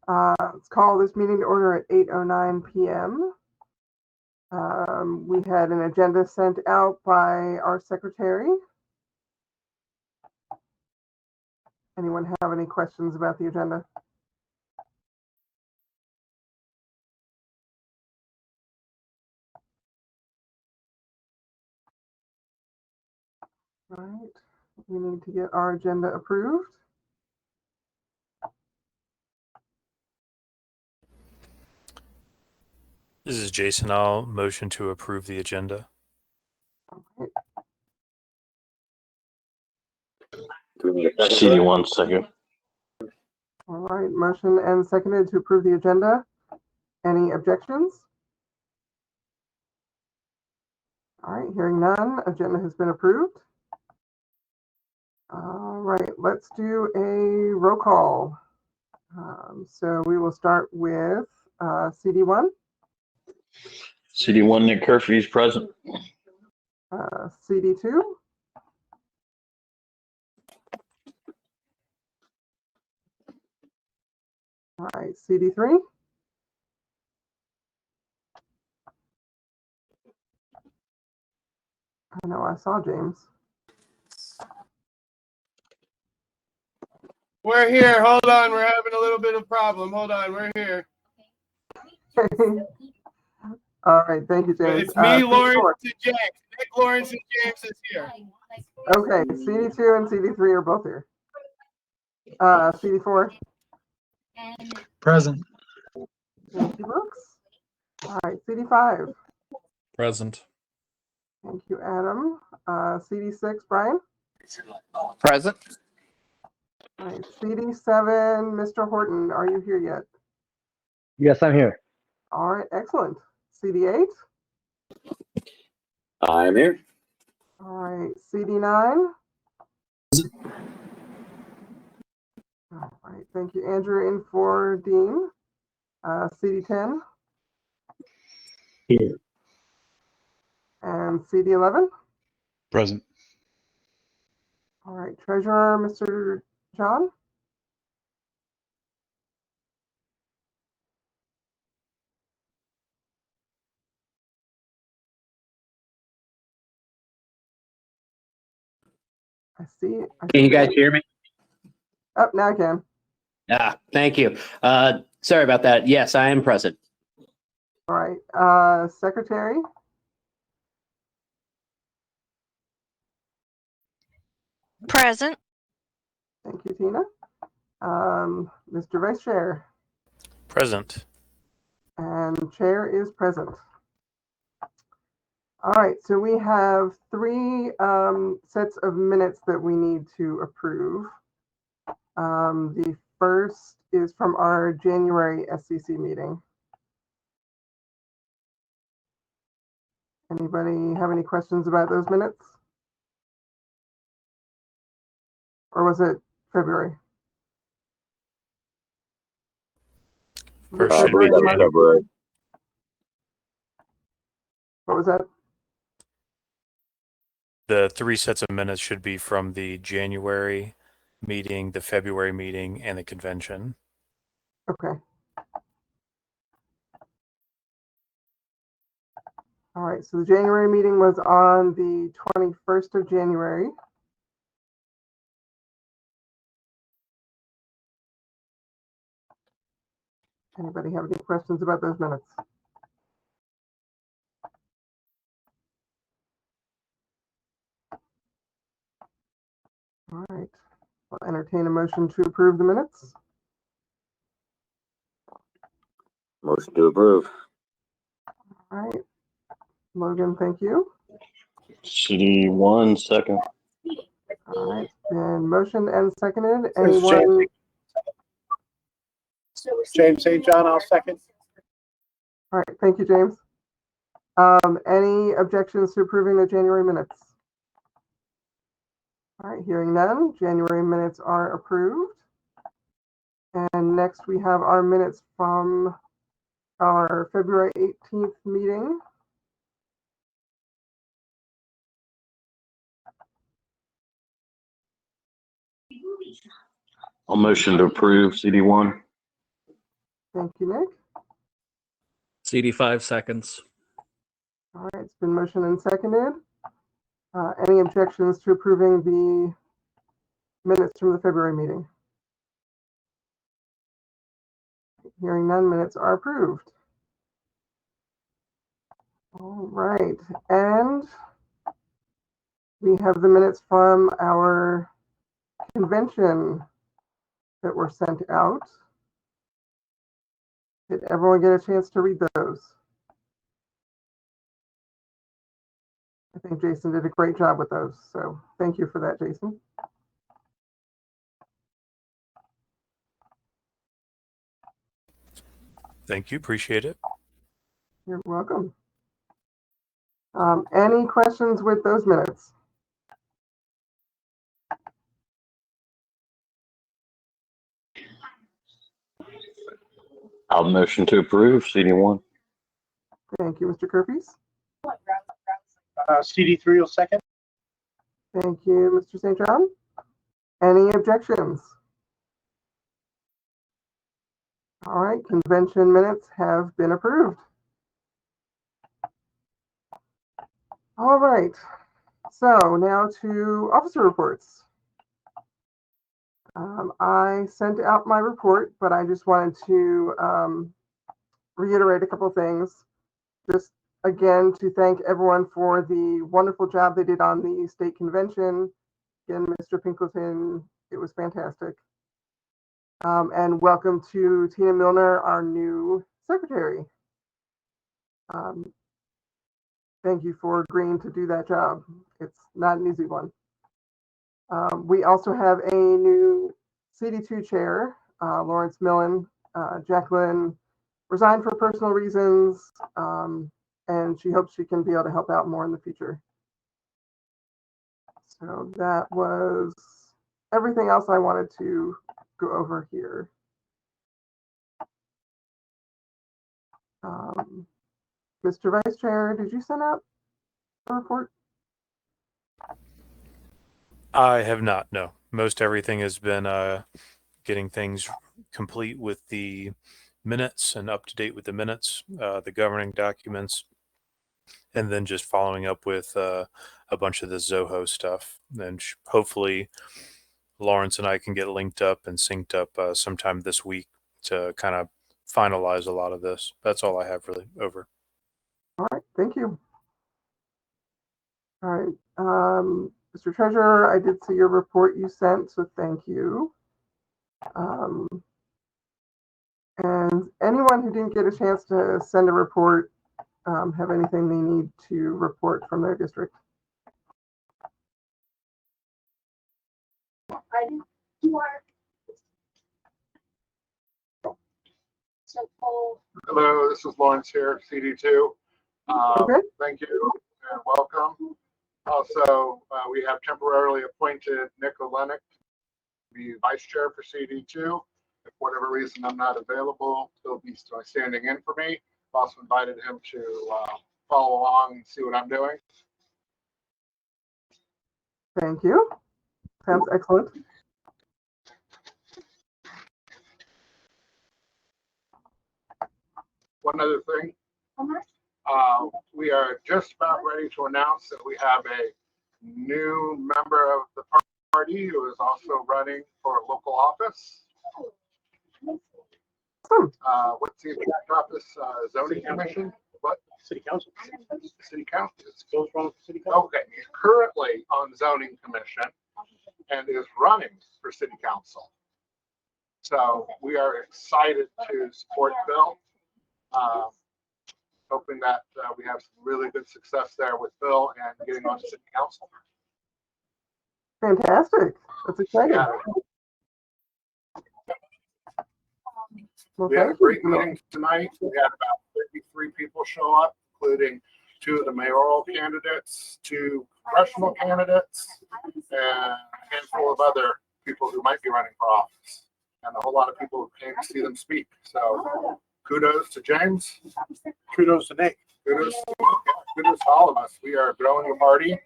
Let's call this meeting to order at 8:09 p.m. We had an agenda sent out by our secretary. Anyone have any questions about the agenda? All right, we need to get our agenda approved. This is Jason. I'll motion to approve the agenda. Okay. CD1 second. All right, motion and seconded to approve the agenda. Any objections? All right, hearing none, agenda has been approved. All right, let's do a roll call. So we will start with CD1. CD1 Nick Curfew is present. CD2. All right, CD3. I know I saw James. We're here. Hold on. We're having a little bit of problem. Hold on. We're here. All right, thank you, James. It's me, Lawrence, CD4. and James. Nick, Lawrence, and James is here. Okay, CD2 and CD3 are both here. CD4. Present. Thank you, Brooks. All right, CD5. Present. Thank you, Adam. CD6, Brian. Present. All right, CD7, Mr. Horton, are you here yet? Yes, I'm here. All right, excellent. CD8. I'm here. All right, CD9. All right, thank you, Andrew, in for Dean. CD10. Here. And CD11. Present. All right, Treasurer, Mr. John. I see. Can you guys hear me? Oh, now I can. Thank you. Sorry about that. Yes, I am present. All right, Secretary. Present. Thank you, Tina. Mr. Vice Chair. Present. And Chair is present. All right, so we have three sets of minutes that we need to approve. The first is from our January SCC meeting. Anybody have any questions about those minutes? Or was it February? First should be February. What was that? the 3 sets of minutes should be from the January meeting, the February meeting, and the convention. Okay. All right, so the January meeting was on the 21st of January. Anybody have any questions about those minutes? All right, I'll entertain a motion to approve the minutes. Motion to approve. All right, Logan, thank you. CD1 second. All right, and motion and seconded. Anyone? James St. John, I'll second. All right, thank you, James. Any objections to approving the January minutes? All right, hearing none, January minutes are approved. And next we have our minutes from our February 18th meeting. I'll motion to approve CD1. Thank you, Nick. CD 5 seconds. All right, it's been motioned and seconded. Any objections to approving the minutes from the February meeting? Hearing none, minutes are approved. All right, and we have the minutes from our convention that were sent out. Did everyone get a chance to read those? I think Jason did a great job with those, so thank you for that, Jason. Thank you. Appreciate it. You're welcome. Any questions with those minutes? I'll motion to approve CD1. Thank you, Mr. Kerpies. CD3 will second. Thank you, Mr. St. John. Any objections? All right, convention minutes have been approved. All right, so now to officer reports. I sent out my report, but I just wanted to reiterate a couple things. Just again, to thank everyone for the wonderful job they did on the state convention. Again, Mr. Pinkleton, it was fantastic. And welcome to Tina Milner, our new secretary. Thank you for agreeing to do that job. It's not an easy one. We also have a new CD2 chair, Lawrence Millen. Jacqueline resigned for personal reasons, and she hopes she can be able to help out more in the future. So that was everything else I wanted to go over here. Mr. Vice Chair, did you send out a report? I have not, no. Most everything has been getting things complete with the minutes and up to date with the minutes, the governing documents, and then just following up with a bunch of the Zoho stuff. And hopefully Lawrence and I can get linked up and synced up sometime this week to kind of finalize a lot of this. That's all I have really. Over. All right, thank you. All right, Mr. Treasurer, I did see your report you sent, so thank you. And anyone who didn't get a chance to send a report, have anything they need to report from their district? Hello, this is Lawrence here, CD2. Okay. Thank you and welcome. Also, we have temporarily appointed Nick Olenek to be vice chair for CD2. If for whatever reason I'm not available, he'll be standing in for me. I've also invited him to follow along and see what I'm doing. Thank you. Sounds excellent. One other thing, we are just about ready to announce that we have a new member of the party who is also running for local office. What's the exact office? Zoning commission? What? City council. City council. Still running for city council. Okay, he's currently on zoning commission and is running for city council. So we are excited to support Bill. Hoping that we have some really good success there with Bill and getting on city council. Fantastic. That's exciting. Yeah. Well, We had a thank you. great meeting tonight. We had about 53 people show up, including 2 of the mayoral candidates, 2 congressional candidates, and a handful of other people who might be running for office, and a whole lot of people who came to see them speak. So kudos to James. Kudos to Nick. Kudos to all of us. We are growing the party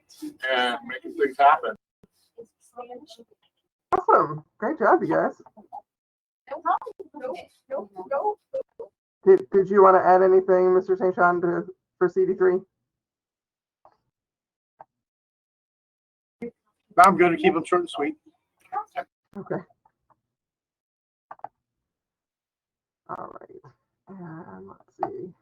and making things happen. Awesome. Great job, you guys. Did you want to add anything, Mr. St. John, for CD3? I'm going to keep them short and sweet. Okay. All right. And let's see.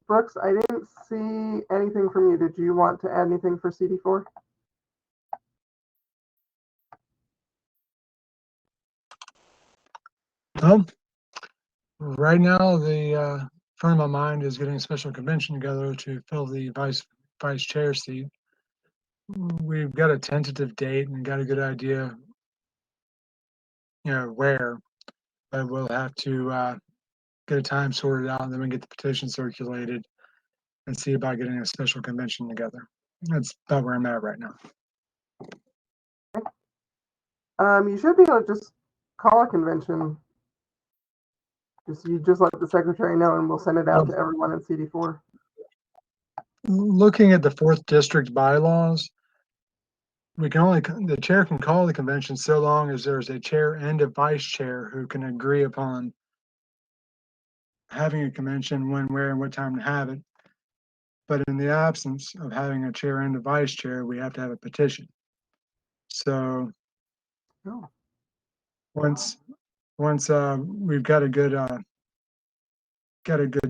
Brooks, I didn't see anything from you. Did you want to add anything for CD4? Right now, the front of my mind is getting a special convention together to fill the vice chair seat. We've got a tentative date and got a good idea, where, but we'll have to get a time sorted out, and then we get the petition circulated and see about getting a special convention together. That's about where I'm at right now. You should be able to just call a convention. You just let the secretary know, and we'll send it out to everyone in CD4. Looking at the 4th district bylaws, the chair can call the convention so long as there's a chair and a vice chair who can agree upon having a convention, when, where, and what time to have it. But in the absence of having a chair and a vice chair, we have to have a petition. So Oh. once we've got a good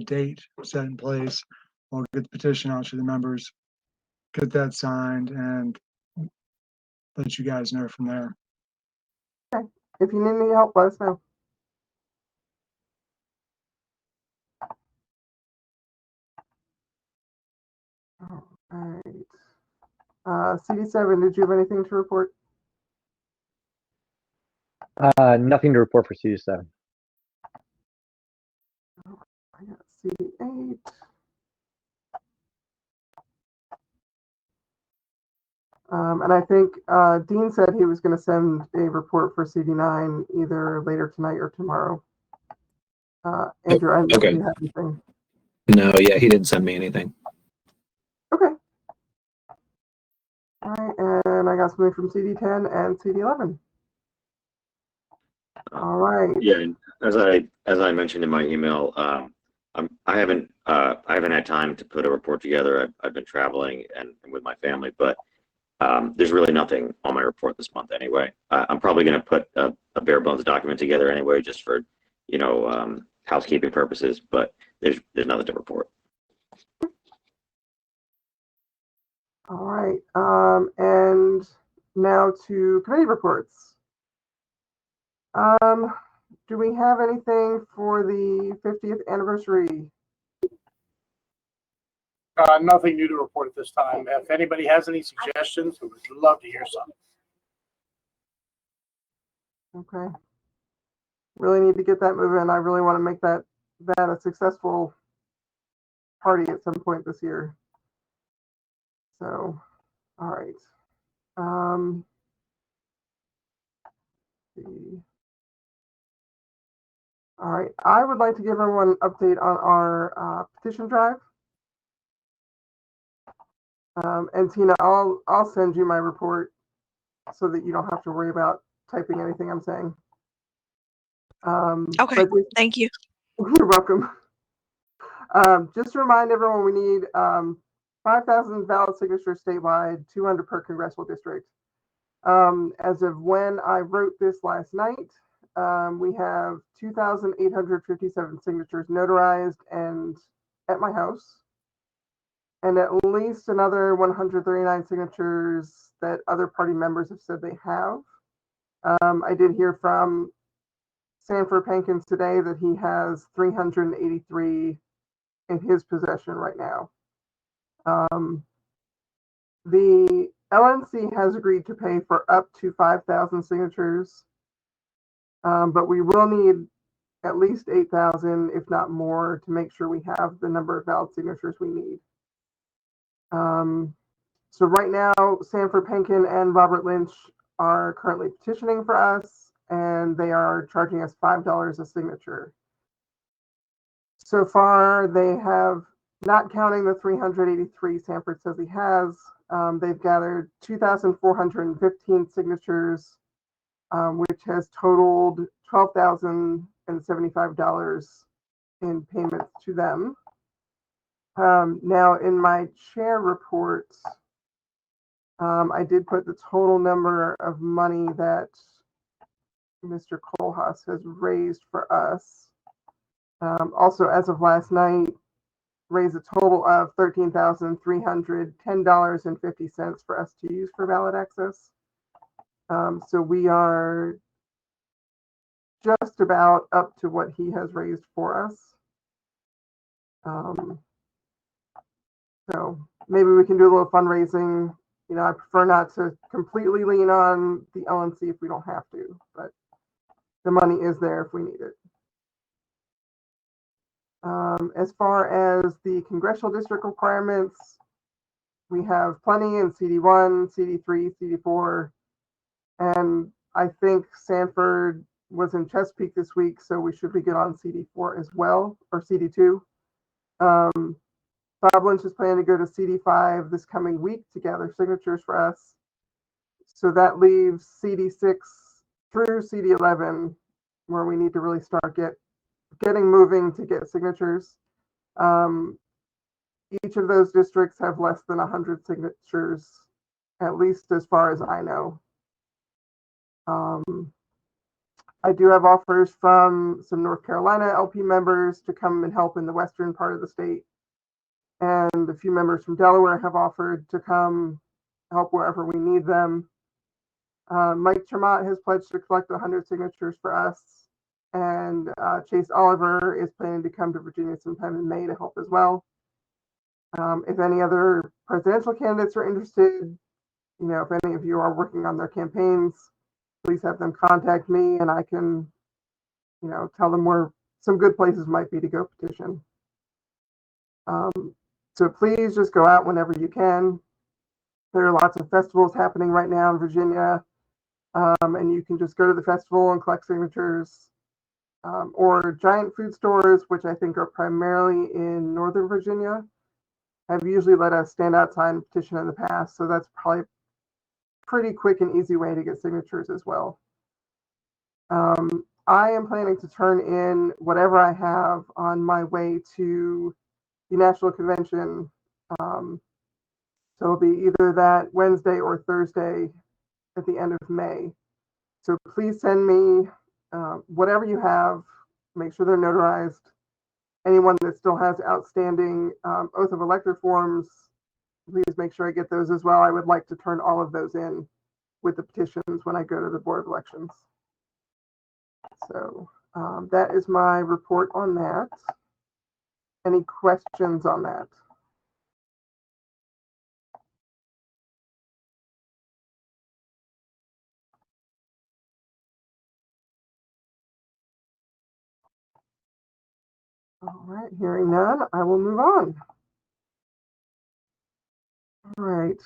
date set in place, we'll get the petition out to the members, get that signed, and let you guys know from there. Okay. If you need any help, let us know. All right. CD7, did you have anything to report? Nothing to report for CD7. I got CD8. And I think Dean said he was going to send a report for CD9 either later tonight or tomorrow. Andrew, I don't know if you have anything. No, yeah, he didn't send me anything. Okay. All right, and I got something from CD10 and CD11. All right. Yeah, and as I mentioned in my email, I haven't had time to put a report together. I've been traveling and with my family, but there's really nothing on my report this month anyway. I'm probably going to put a bare bones document together anyway, just for housekeeping purposes. But there's nothing to report. All right. And now to committee reports. Do we have anything for the 50th anniversary? Nothing new to report at this time. If anybody has any suggestions, we would love to hear some. Okay. Really need to get that moving. I really want to make that a successful party at some point this year. So, all right. See. All right. I would like to give everyone an update on our petition drive. And Tina, I'll send you my report so that you don't have to worry about typing anything I'm saying. Okay, thank you. You're welcome. Just to remind everyone, we need 5,000 valid signatures statewide, 200 per congressional district. As of when I wrote this last night, we have 2,857 signatures notarized and at my house, and at least another 139 signatures that other party members have said they have. I did hear from Sanford Pankins today that he has 383 in his possession right now. The LNC has agreed to pay for up to 5,000 signatures, but we will need at least 8,000, if not more, to make sure we have the number of valid signatures we need. So right now, Sanford Pankin and Robert Lynch are currently petitioning for us, and they are charging us $5 a signature. So far, they have not counting the 383 Sanford says he has. They've gathered 2,415 signatures, which has totaled $12,075 in payments to them. Now, in my chair report, I did put the total number of money that Mr. Kohlhaas has raised for us. Also, as of last night, raised a total of $13,310.50 for us to use for ballot access. So we are just about up to what he has raised for us. So maybe we can do a little fundraising. You know, I prefer not to completely lean on the LNC if we don't have to, but the money is there if we need it. As far as the congressional district requirements, we have plenty in CD1, CD3, CD4, and I think Sanford was in Chesapeake this week, so we should be good on CD4 as well, or CD2. Bob Lynch is planning to go to CD5 this coming week to gather signatures for us. So that leaves CD6 through CD11, where we need to really start getting moving to get signatures. Each of those districts have less than 100 signatures, at least as far as I know. I do have offers from some North Carolina LP members to come and help in the western part of the state. And a few members from Delaware have offered to come help wherever we need them. Mike Tremont has pledged to collect 100 signatures for us. And Chase Oliver is planning to come to Virginia sometime in May to help as well. If any other presidential candidates are interested, you know, if any of you are working on their campaigns, please have them contact me and I can, you know, tell them where some good places might be to go petition. So please just go out whenever you can. There are lots of festivals happening right now in Virginia, and you can just go to the festival and collect signatures, or giant food stores, which I think are primarily in Northern Virginia, have usually let us stand outside and petition in the past. So that's probably a pretty quick and easy way to get signatures as well. I am planning to turn in whatever I have on my way to the National Convention. So it'll be either that Wednesday or Thursday at the end of May. So please send me whatever you have. Make sure they're notarized. Anyone that still has outstanding oath of elector forms, please make sure I get those as well. I would like to turn all of those in with the petitions when I go to the Board of Elections. So that is my report on that. Any questions on that? All right, hearing none, I will move on. All right.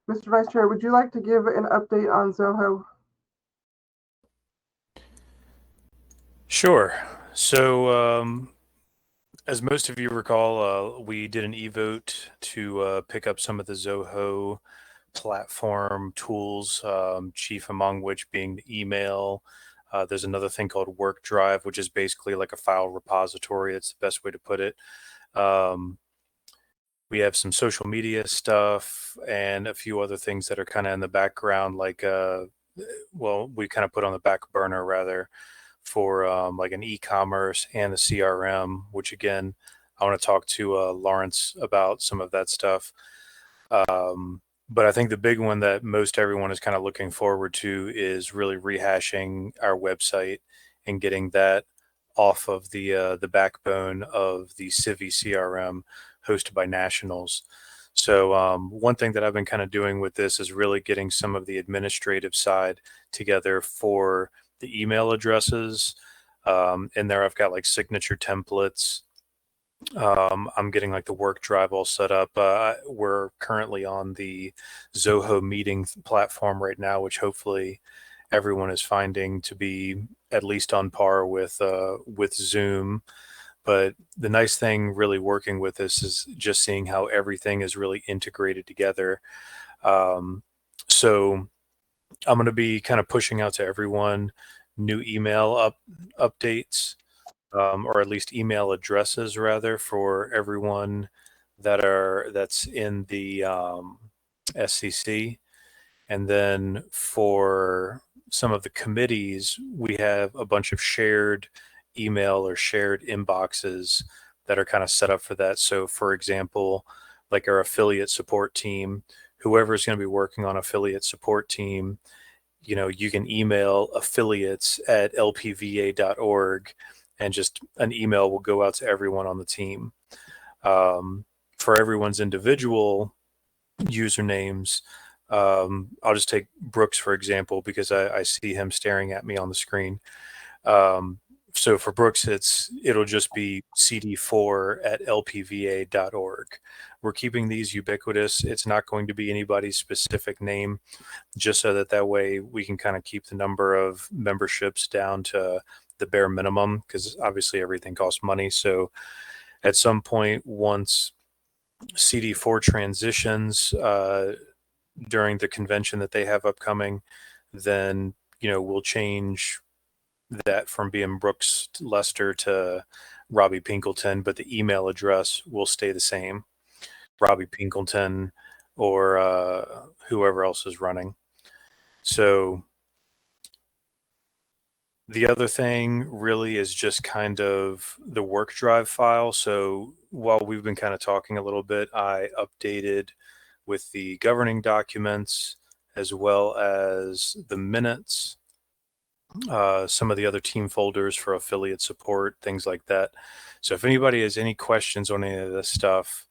Mr. Vice Chair, would you like to give an update on Zoho? Sure. So, as most of you recall, we did an e-vote to pick up some of the Zoho platform tools, chief among which being the email. There's another thing called Work Drive, which is basically like a file repository. It's the best way to put it. We have some social media stuff and a few other things that are kind of in the background, like, well, we kind of put on the back burner rather for like an e-commerce and the CRM, which again, I want to talk to Lawrence about some of that stuff. But I think the big one that most everyone is kind of looking forward to is really rehashing our website and getting that off of the backbone of the Civi CRM hosted by Nationals. So one thing that I've been kind of doing with this is really getting some of the administrative side together for the email addresses. In there, I've got like signature templates. I'm getting like the work drive all set up. We're currently on the Zoho Meeting platform right now, which hopefully everyone is finding to be at least on par with Zoom. But the nice thing really working with this is just seeing how everything is really integrated together. So I'm going to be kind of pushing out to everyone new email updates, or at least email addresses rather, for everyone that's in the SCC. And then for some of the committees, we have a bunch of shared email or shared inboxes that are kind of set up for that. So for example, like our affiliate support team, whoever is going to be working on affiliate support team, you can email affiliates@lpva.org and just an email will go out to everyone on the team. For everyone's individual usernames, I'll just take Brooks, for example, because I see him staring at me on the screen. So for Brooks, it'll just be cd4@lpva.org. We're keeping these ubiquitous. It's not going to be anybody's specific name, just so that way we can kind of keep the number of memberships down to the bare minimum, because obviously everything costs money. So at some point, once CD4 transitions during the convention that they have upcoming, then we'll change that from being Brooks Lester to Robbie Pinkleton, but the email address will stay the same, Robbie Pinkleton or whoever else is running. So the other thing really is just kind of the work drive file. So while we've been kind of talking a little bit, I updated with the governing documents as well as the minutes, some of the other team folders for affiliate support, things like that. So if anybody has any questions on any of this stuff,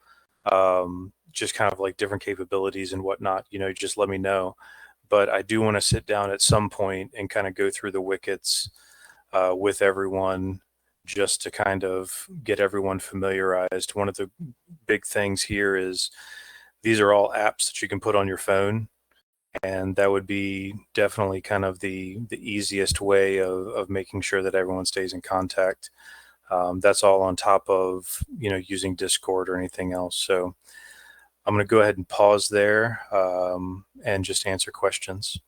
just kind of like different capabilities and whatnot, just let me know. But I do want to sit down at some point and kind of go through the wickets with everyone, just to kind of get everyone familiarized. One of the big things here is these are all apps that you can put on your phone, and that would be definitely kind of the easiest way of making sure that everyone stays in contact. That's all on top of using Discord or anything else. So I'm going to go ahead and pause there and just answer questions.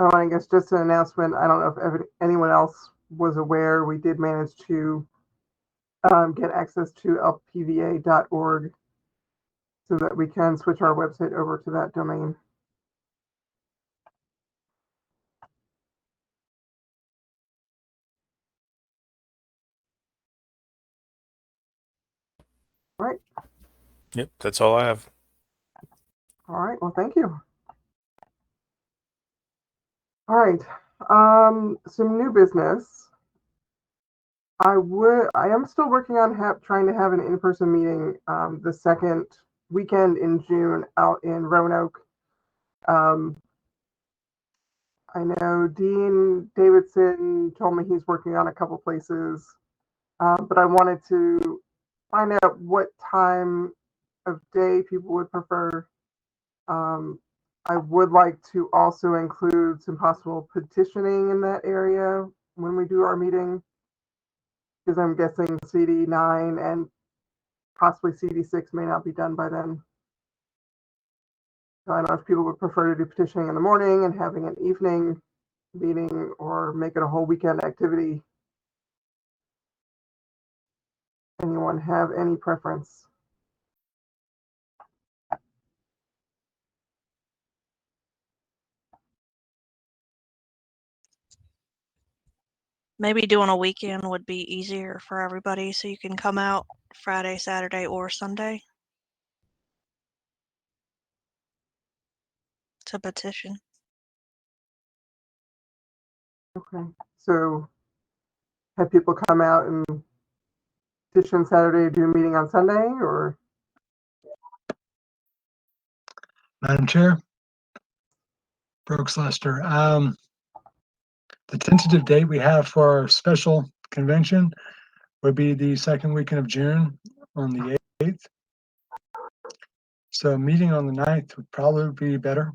Oh, I guess just an announcement. I don't know if anyone else was aware, we did manage to get access to lpva.org so that we can switch our website over to that domain. All right. Yep, that's all I have. All right. Well, thank you. All right. Some new business. I am still working on trying to have an in-person meeting the second weekend in June out in Roanoke. I know Dean Davidson told me he's working on a couple places, but I wanted to find out what time of day people would prefer. I would like to also include some possible petitioning in that area when we do our meeting, because I'm guessing CD9 and possibly CD6 may not be done by then. So I don't know if people would prefer to do petitioning in the morning and having an evening meeting, or make it a whole weekend activity. Anyone have any preference? Maybe doing a weekend would be easier for everybody, so you can come out Friday, Saturday, or Sunday to petition. Okay, so have people come out and petition Saturday, do a meeting on Sunday, or? Madam Chair, Brooks Lester. The tentative date we have for our special convention would be the second weekend of June on the 8th. So meeting on the 9th would probably be better.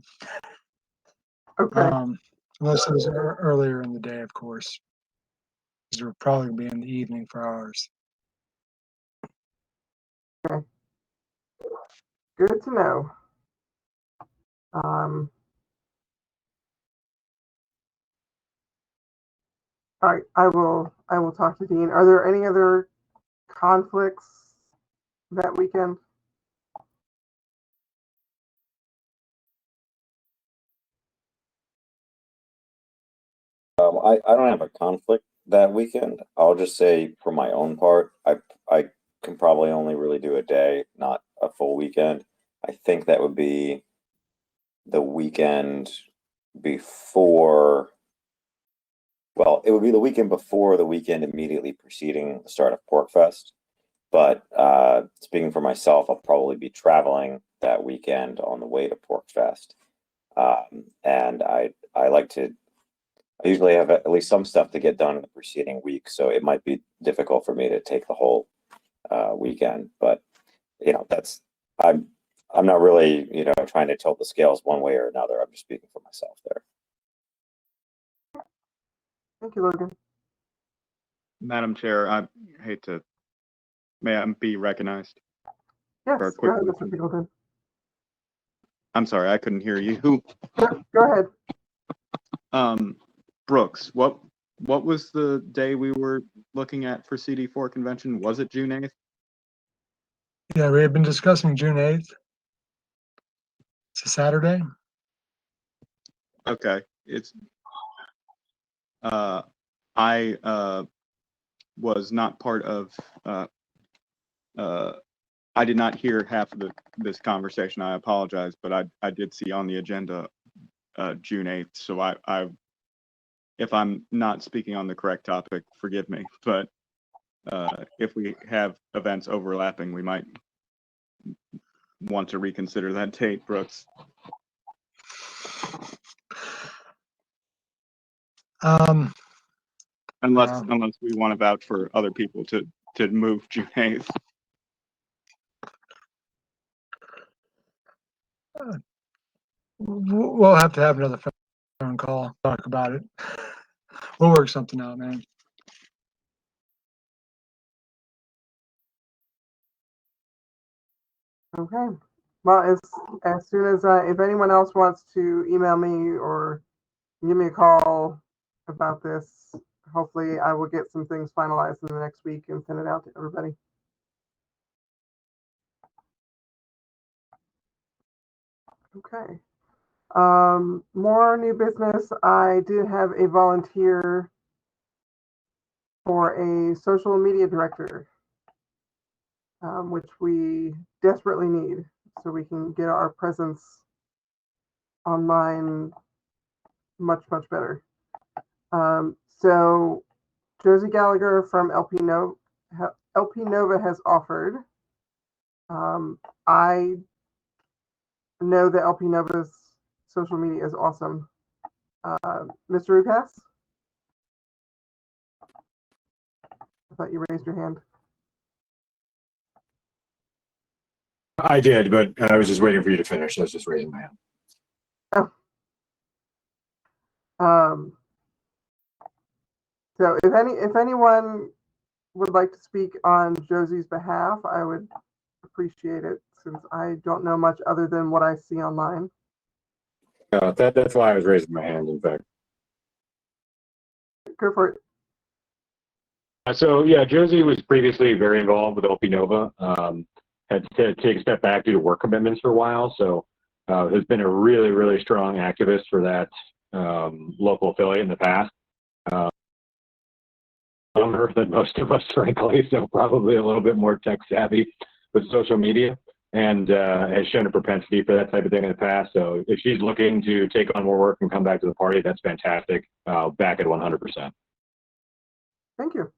Okay, Unless it was earlier in the day, of course. Because it would probably be in the evening for ours. good to know. All right, I will talk to Dean. Are there any other conflicts that weekend? I don't have a conflict that weekend. I'll just say for my own part, I can probably only really do a day, not a full weekend. I think that would be the weekend before. Well, it would be the weekend before the weekend immediately preceding the start of PorcFest. But speaking for myself, I'll probably be traveling that weekend on the way to PorcFest. And I like to. I usually have at least some stuff to get done in the preceding week, so it might be difficult for me to take the whole weekend. But that's I'm not really trying to tilt the scales one way or another. I'm just speaking for myself there. Thank you, Logan. Madam Chair, I hate to, may I be recognized? Yes, For a go quick ahead, Mr. question. Pickleton. I'm sorry, I couldn't hear you. Go ahead. Brooks, what was the day we were looking at for CD4 convention? Was it June 8th? Yeah, we had been discussing June 8th. It's a Saturday. Okay, it's I was not part of I did not hear half of this conversation. I apologize, but I did see on the agenda June 8th. So I if I'm not speaking on the correct topic, forgive me, but if we have events overlapping, we might want to reconsider that date, Brooks. Unless we want to vouch for other people to move June 8th. We'll have to have another phone call, talk about it. We'll work something out, man. Okay. Well, as soon as if anyone else wants to email me or give me a call about this, hopefully I will get some things finalized in the next week and send it out to everybody. Okay. More new business. I did have a volunteer for a social media director, which we desperately need so we can get our presence online much better. So Josie Gallagher from LP Nova has offered. I know that LP Nova's social media is awesome. Mr. Rukas? I thought you raised your hand. I did, but I was just waiting for you to finish. I was just raising my hand. Oh. So if anyone would like to speak on Josie's behalf, I would appreciate it since I don't know much other than what I see online. That's why I was raising my hand, in fact. Go for it. So yeah, Josie was previously very involved with LP Nova. Had to take a step back due to work commitments for a while. So has been a really strong activist for that local affiliate in the past. Younger than most of us, frankly, so probably a little bit more tech savvy with social media, and has shown a propensity for that type of thing in the past. So if she's looking to take on more work and come back to the party, that's fantastic. Back at 100%. Thank you.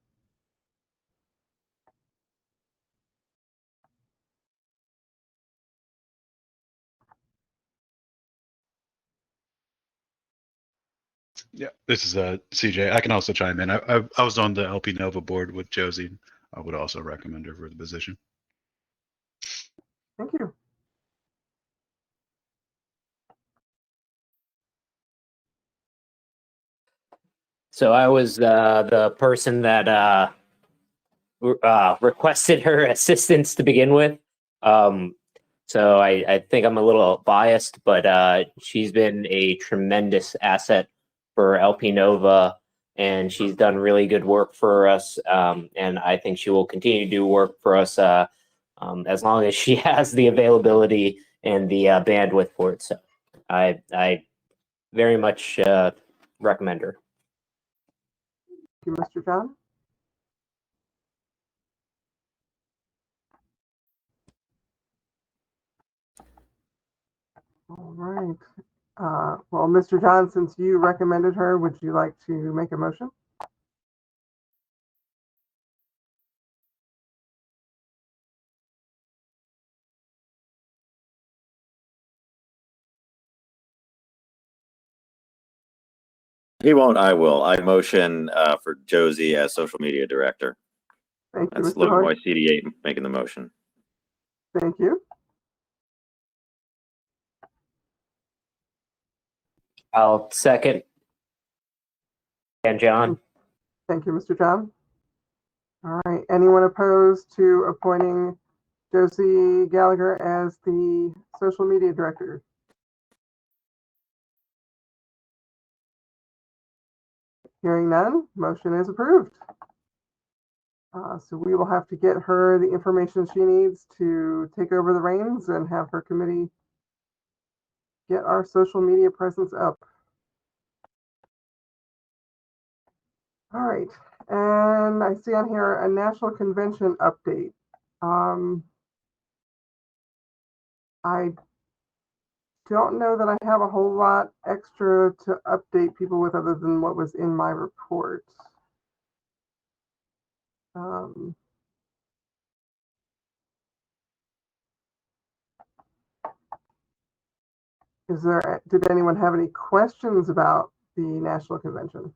Yeah, this is CJ. I can also chime in. I was on the LP Nova board with Josie. I would also recommend her for the position. Thank you. So I was the person that requested her assistance to begin with. So I think I'm a little biased, but she's been a tremendous asset for LP Nova, and she's done really good work for us. And I think she will continue to do work for us as long as she has the availability and the bandwidth for it. So I very much recommend her. Thank you, Mr. John. All right. Well, Mr. John, since you recommended her, would you like to make a motion? He won't, I will. I motion for Josie as social media director. Thank you, That's Mr. Logan Hoy. Boy CD8 making the motion. Thank you. I'll second. And John. Thank you, Mr. John. All right. Anyone opposed to appointing Josie Gallagher as the social media director? Hearing none, motion is approved. So we will have to get her the information she needs to take over the reins and have her committee get our social media presence up. All right. And I see on here a national convention update. I don't know that I have a whole lot extra to update people with other than what was in my report. Did anyone have any questions about the national convention?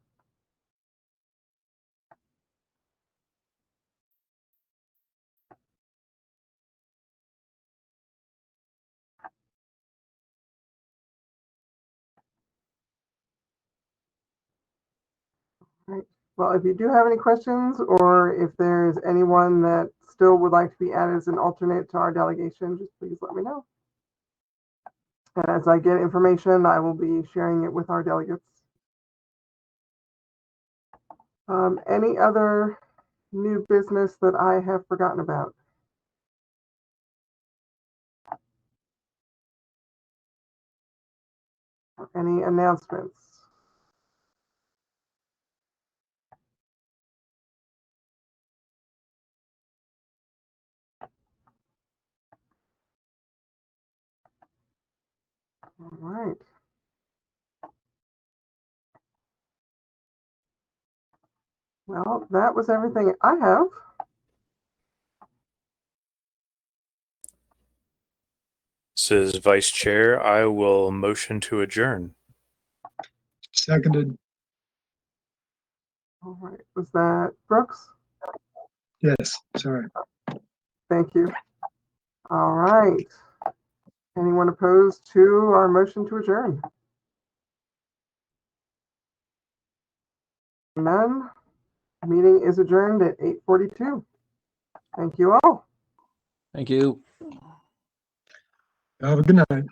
Right. Well, if you do have any questions, or if there's anyone that still would like to be added as an alternate to our delegation, just please let me know. And as I get information, I will be sharing it with our delegates. Any other new business that I have forgotten about? Any announcements? All right. Well, that was everything I have. This is Vice Chair. I will motion to adjourn. Seconded. All right. Was that Brooks? Yes, sorry. Thank you. All right. Anyone opposed to our motion to adjourn? None. Meeting is adjourned at 8:42. Thank you all. Thank you. Have a good night.